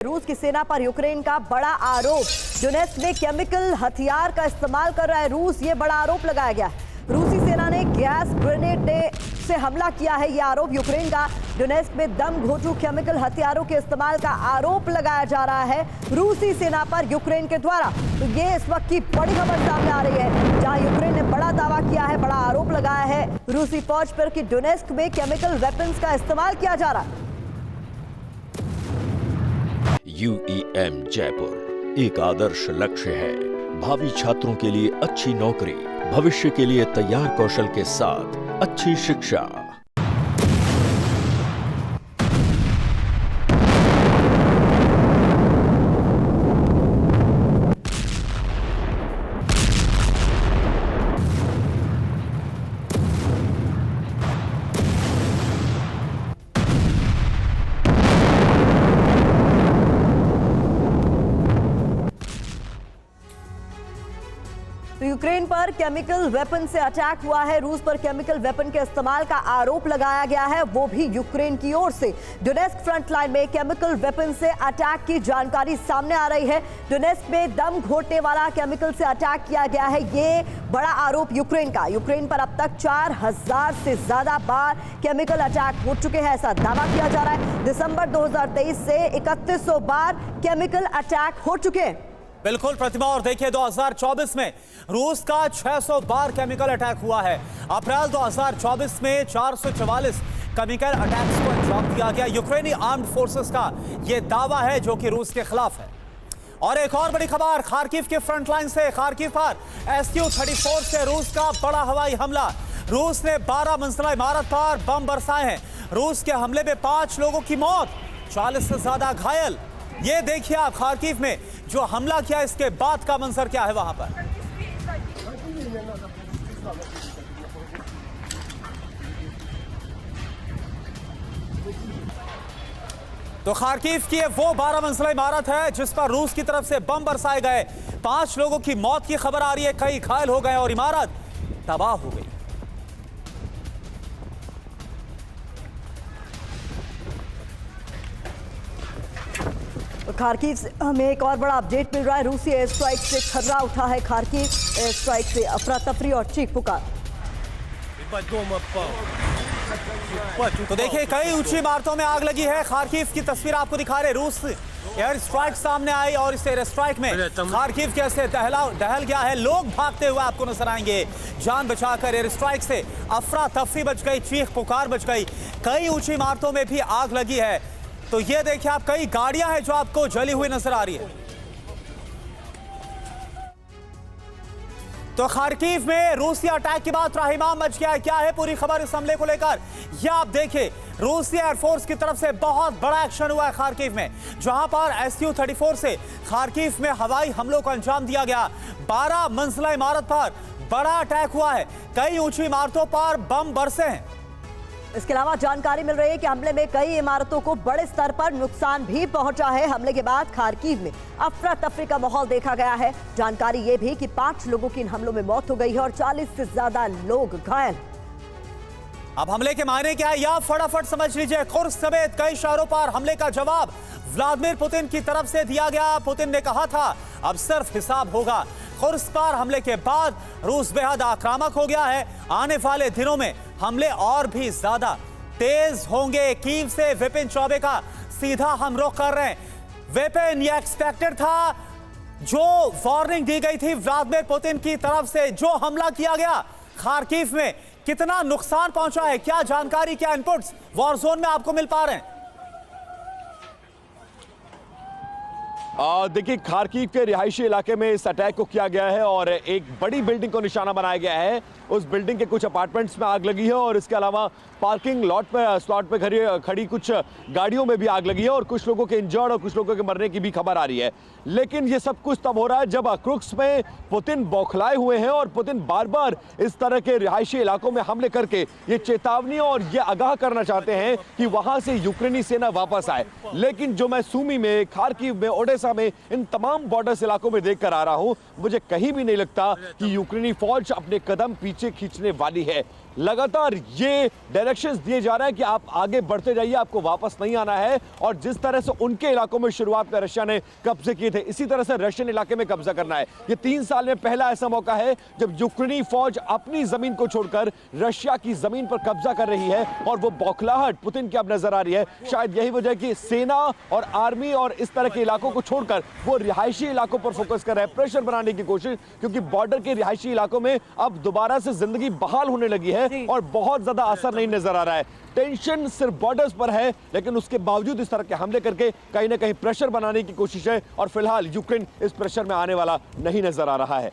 रूस की सेना पर यूक्रेन का बड़ा आरोप। डोनेस्क में केमिकल हथियार का इस्तेमाल कर रहा है रूस, ये बड़ा आरोप लगाया गया। रूसी सेना ने गैस ग्रेनेड से हमला किया है, ये आरोप यूक्रेन का। डोनेस्क में दम घोंटू केमिकल हथियारों के इस्तेमाल का आरोप लगाया जा रहा है रूसी सेना पर यूक्रेन के द्वारा। तो ये इस वक्त की बड़ी खबर सामने आ रही है, जहां यूक्रेन ने बड़ा दावा किया है, बड़ा आरोप लगाया है रूसी फौज पर कि डोनेस्क में केमिकल वेपन्स का इस्तेमाल किया जा रहा है। UEM जयपुर एक आदर्श लक्ष्य है। भावी छात्रों के लिए अच्छी नौकरी, भविष्य के लिए तैयार कौशल के साथ अच्छी शिक्षा। तो यूक्रेन पर केमिकल वेपन से अटैक हुआ है, रूस पर केमिकल वेपन के इस्तेमाल का आरोप लगाया गया है, वो भी यूक्रेन की ओर से। डोनेस्क फ्रंट लाइन में केमिकल वेपन से अटैक की जानकारी सामने आ रही है। डोनेस्क में दम घोटने वाला केमिकल से अटैक किया गया है, ये बड़ा आरोप यूक्रेन का। यूक्रेन पर अब तक 4000 से ज्यादा बार केमिकल अटैक हो चुके हैं, ऐसा दावा किया जा रहा है। दिसंबर 2023 से 3100 बार केमिकल अटैक हो चुके हैं। बिल्कुल प्रतिमा, और देखिए 2024 में रूस का 600 बार केमिकल अटैक हुआ है। अप्रैल 2024 में 444 केमिकल अटैक्स को अंजाम दिया गया। यूक्रेनी आर्म्ड फोर्सेस का यह दावा है जो कि रूस के खिलाफ है। और एक और बड़ी खबर खार्किव के फ्रंट लाइन से। खार्किव पर Su-34 से रूस का बड़ा हवाई हमला। रूस ने 12 मंजिला इमारत पर बम बरसाए हैं। रूस के हमले में 5 लोगों की मौत, 40 से ज्यादा घायल। ये देखिए आप खार्किव में जो हमला किया, इसके बाद का मंजर क्या है वहां पर। तो खार्किव की वो 12 मंजिला इमारत है जिस पर रूस की तरफ से बम बरसाए गए। 5 लोगों की मौत की खबर आ रही है, कई घायल हो गए और इमारत तबाह हो गई। खार्किव से हमें एक और बड़ा अपडेट मिल रहा है। रूसी एयर स्ट्राइक से खतरा उठा है खार्किव। एयर स्ट्राइक से अफरा तफरी और चीख पुकार। तो देखिए कई ऊंची इमारतों में आग लगी है। खार्किव की तस्वीर आपको दिखा रहे। रूस एयर स्ट्राइक सामने आई और इस एयर स्ट्राइक में खार्किव कैसे दहल गया है। लोग भागते हुए आपको नजर आएंगे। जान बचाकर एयर स्ट्राइक से अफरा तफरी बच गई, चीख पुकार बच गई। कई ऊंची इमारतों में भी आग लगी है। तो ये देखिए आप, कई गाड़ियां हैं जो आपको जली हुई नजर आ रही है। तो खार्किव में रूसी अटैक के बाद त्राहिमाम मच गया है। क्या है पूरी खबर इस हमले को लेकर, यह आप देखिए। रूसी एयरफोर्स की तरफ से बहुत बड़ा एक्शन हुआ है खार्किव में, जहां पर Su-34 से खार्किव में हवाई हमलों को अंजाम दिया गया। 12 मंजिला इमारत पर बड़ा अटैक हुआ है। कई ऊंची इमारतों पर बम बरसे हैं। इसके अलावा जानकारी मिल रही है कि हमले में कई इमारतों को बड़े स्तर पर नुकसान भी पहुंचा है। हमले के बाद खार्किव में अफरा तफरी का माहौल देखा गया है। जानकारी यह भी कि 5 लोगों की इन हमलों में मौत हो गई है और 40 से ज्यादा लोग घायल। अब हमले के मायने क्या है, या फटाफट समझ लीजिए। कुर्स्क समेत कई शहरों पर हमले का जवाब व्लादिमीर पुतिन की तरफ से दिया गया। पुतिन ने कहा था अब सिर्फ हिसाब होगा। कुर्स्क पर हमले के बाद रूस बेहद आक्रामक हो गया है। आने वाले दिनों में हमले और भी ज्यादा तेज होंगे। कीव से विपिन चौबे का सीधा हम रुख कर रहे हैं। विपिन, ये एक्सपेक्टेड था, जो वार्निंग दी गई थी व्लादिमीर पुतिन की तरफ से, जो हमला किया गया खार्किव में, कितना नुकसान पहुंचा है, क्या जानकारी, क्या इनपुट्स वॉर जोन में आपको मिल पा रहे हैं? देखिए, खार्किव के रिहायशी इलाके में इस अटैक को किया गया है और एक बड़ी बिल्डिंग को निशाना बनाया गया है। उस बिल्डिंग के कुछ अपार्टमेंट्स में आग लगी है और इसके अलावा पार्किंग स्लॉट पे खड़ी कुछ गाड़ियों में भी आग लगी है और कुछ लोगों के इंजर्ड और कुछ लोगों के मरने की भी खबर आ रही है। लेकिन ये सब कुछ तब हो रहा है जब कुर्स्क में पुतिन बौखलाए हुए हैं और पुतिन बार बार इस तरह के रिहायशी इलाकों में हमले करके ये चेतावनी और ये आगाह करना चाहते हैं कि वहां से यूक्रेनी सेना वापस आए। लेकिन जो मैं सूमी में, खार्किव में, ओडेसा में, इन तमाम बॉर्डर्स इलाकों में देख कर आ रहा हूं, मुझे कहीं भी नहीं लगता कि यूक्रेनी फौज अपने कदम पीछे खींचने वाली है। लगातार ये डायरेक्शंस दिए जा रहे हैं कि आप आगे बढ़ते जाइए, आपको वापस नहीं आना है। और जिस तरह से उनके इलाकों में शुरुआत में रशिया ने कब्जे किए थे, इसी तरह से रशियन इलाके में कब्जा करना है। ये 3 साल में पहला ऐसा मौका है जब यूक्रेनी फौज अपनी जमीन को छोड़कर रशिया की जमीन पर कब्जा कर रही है और वो बौखलाहट पुतिन की अब नजर आ रही है। शायद यही वजह कि सेना और आर्मी और इस तरह के इलाकों को छोड़कर वो रिहायशी इलाकों पर फोकस कर रहे हैं, प्रेशर बनाने की कोशिश, क्योंकि बॉर्डर के रिहायशी इलाकों में अब दोबारा से जिंदगी बहाल होने लगी है और बहुत ज्यादा असर नहीं नजर आ रहा है। टेंशन सिर्फ बॉर्डर्स पर है, लेकिन उसके बावजूद इस तरह के हमले करके कहीं ना कहीं प्रेशर बनाने की कोशिश है और फिलहाल यूक्रेन इस प्रेशर में आने वाला नहीं नजर आ रहा है।